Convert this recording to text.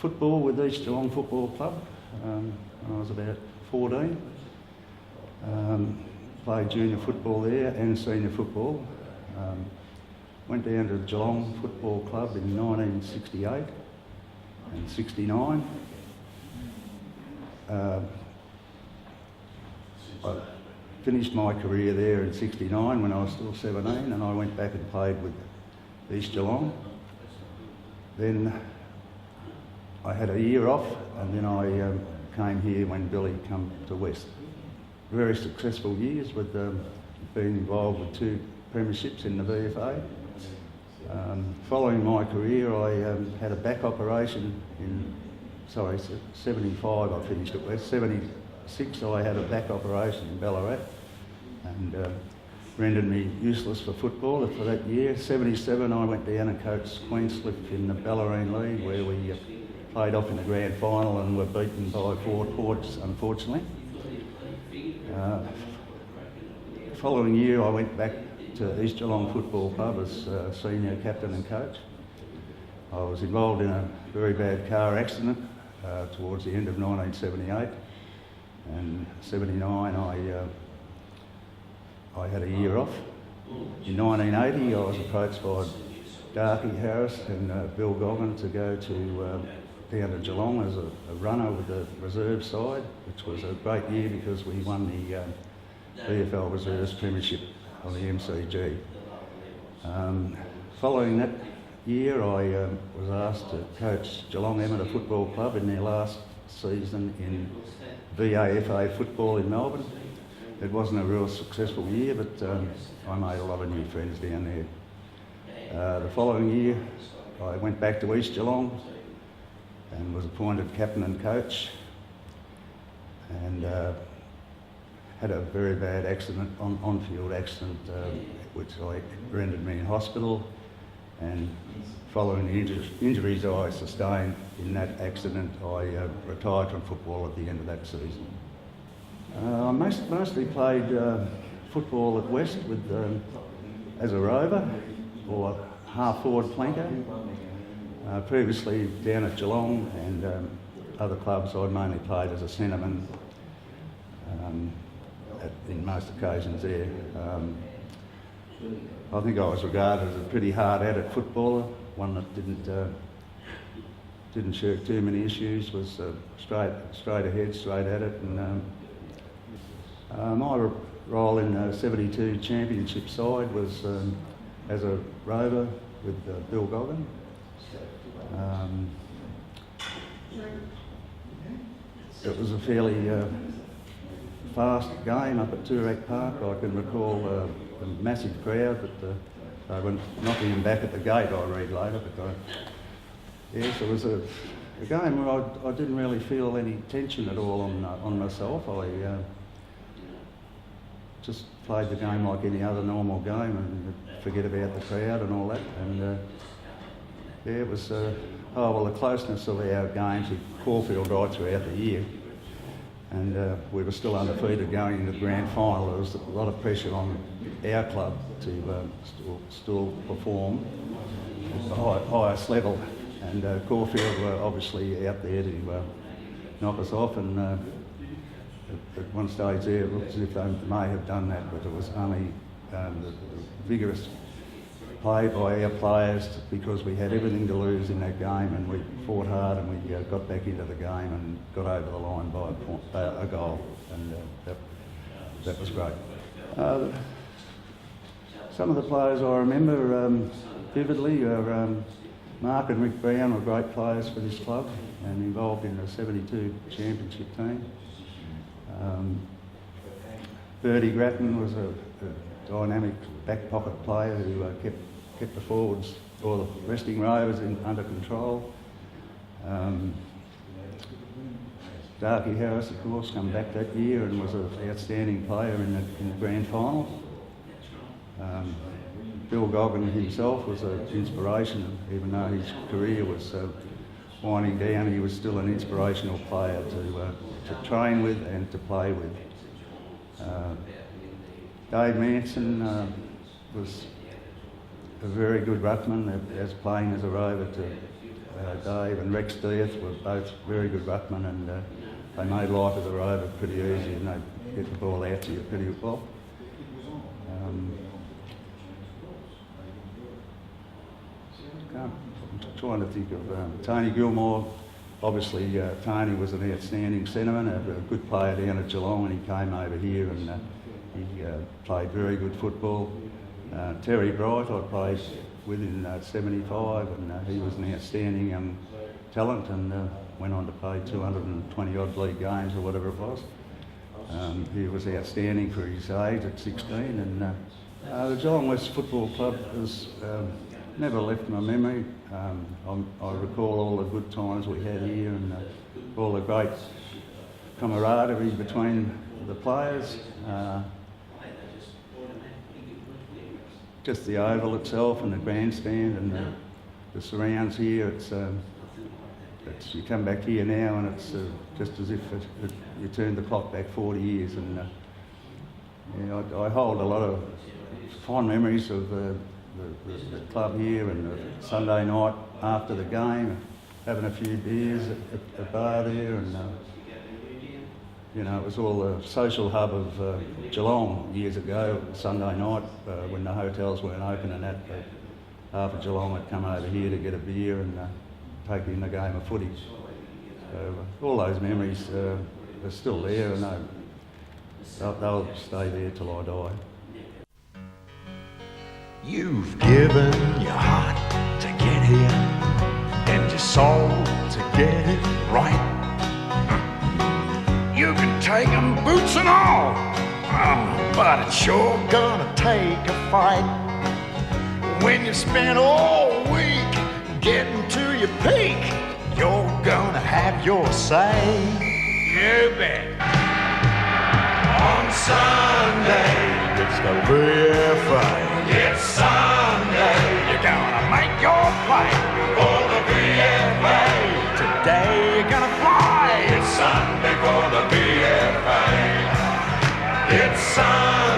football with East Geelong Football Club when I was about 14. Played junior football there and senior football. Went down to Geelong Football Club in 1968 and 69. I finished my career there in 69 when I was still 17, and I went back and played with East Geelong. Then I had a year off, and then I came here when Billy came to West. Very successful years with being involved with 2 premierships in the BFA. Following my career, I had a back operation in 75 I finished at West. 76 I had a back operation in Ballarat, and rendered me useless for football for that year. 77 I went down and coached Queenscliff in the Ballerine League, where we played off in the grand final and were beaten by 4 points, unfortunately. Following year I went back to East Geelong Football Club as senior captain and coach. I was involved in a very bad car accident towards the end of 1978, and 79 I had a year off. In 1980 I was approached by Darky Harris and Bill Goggin to go to down to Geelong as a runner with the reserve side, which was a great year because we won the VFL Reserves Premiership on the MCG. Following that year I was asked to coach Geelong Amateur Football Club in their last season in VAFA football in Melbourne. It wasn't a real successful year, but I made a lot of new friends down there. The following year I went back to East Geelong and was appointed captain and coach, and had a very bad accident, on-field accident, which rendered me in hospital, and following the injuries I sustained in that accident, I retired from football at the end of that season. I mostly played football at West with as a rover or half-forward flanker. Previously down at Geelong and other clubs I mainly played as a centreman in most occasions there. I think I was regarded as a pretty hard-at-it footballer, one that didn't shirk too many issues, was straight ahead, straight at it. And my role in the 72 championship side was as a rover with Bill Goggin. It was a fairly fast game up at Toorak Park. I can recall a massive crowd, but they were knocking him back at the gate, I read later. But yes, it was a game where I didn't really feel any tension at all on myself. I just played the game like any other normal game and forget about the crowd and all that. And yeah, it was, the closeness of our games with Caulfield right throughout the year. And we were still undefeated going into the grand final. There was a lot of pressure on our club to still perform at the highest level. And Caulfield were obviously out there to knock us off. And at one stage there, it looked as if they may have done that, but it was only the vigorous play by our players, because we had everything to lose in that game, and we fought hard and we got back into the game and got over the line by a goal, and that was great. Some of the players I remember vividly are Mark and Rick Brown were great players for this club and involved in the 72 championship team. Bertie Grattan was a dynamic back pocket player who kept the forwards or the resting rovers under control. Darky Harris, of course, came back that year and was an outstanding player in the grand final. Bill Goggin himself was an inspiration, even though his career was winding down. He was still an inspirational player to train with and to play with. Dave Manson was a very good ruckman, as playing as a rover to Dave and Rex Death were both very good ruckmen, and they made life of the rover pretty easy, and they get the ball out to you pretty well. I'm trying to think of Tony Gilmore. Obviously, Tony was an outstanding centreman, a good player down at Geelong, and he came over here and he played very good football. Terry Bright, I played with in '75, and he was an outstanding young talent, and went on to play 220 odd league games or whatever it was. He was outstanding for his age at 16, and the Geelong West Football Club has never left my memory. I recall all the good times we had here, and all the great camaraderie between the players. Just the oval itself and the grandstand and the surrounds here. It's you come back here now and it's just as if you turned the clock back 40 years. And I hold a lot of fond memories of the club here, and Sunday night after the game, having a few beers at the bar there, and it was all the social hub of Geelong years ago. Sunday night when the hotels weren't open and that, half of Geelong had come over here to get a beer and take in a game of footy. So all those memories are still there, and they'll stay there till I die. You've given your heart to get here and your soul to get it right. You can take 'em boots and all, but it's sure gonna take a fight. When you spend all week getting to your peak, you're gonna have your say. You bet. On Sunday, it's the BFA. It's Sunday, you're gonna make your play for the BFA. Today you're gonna fly. It's Sunday for the BFA. It's Sunday.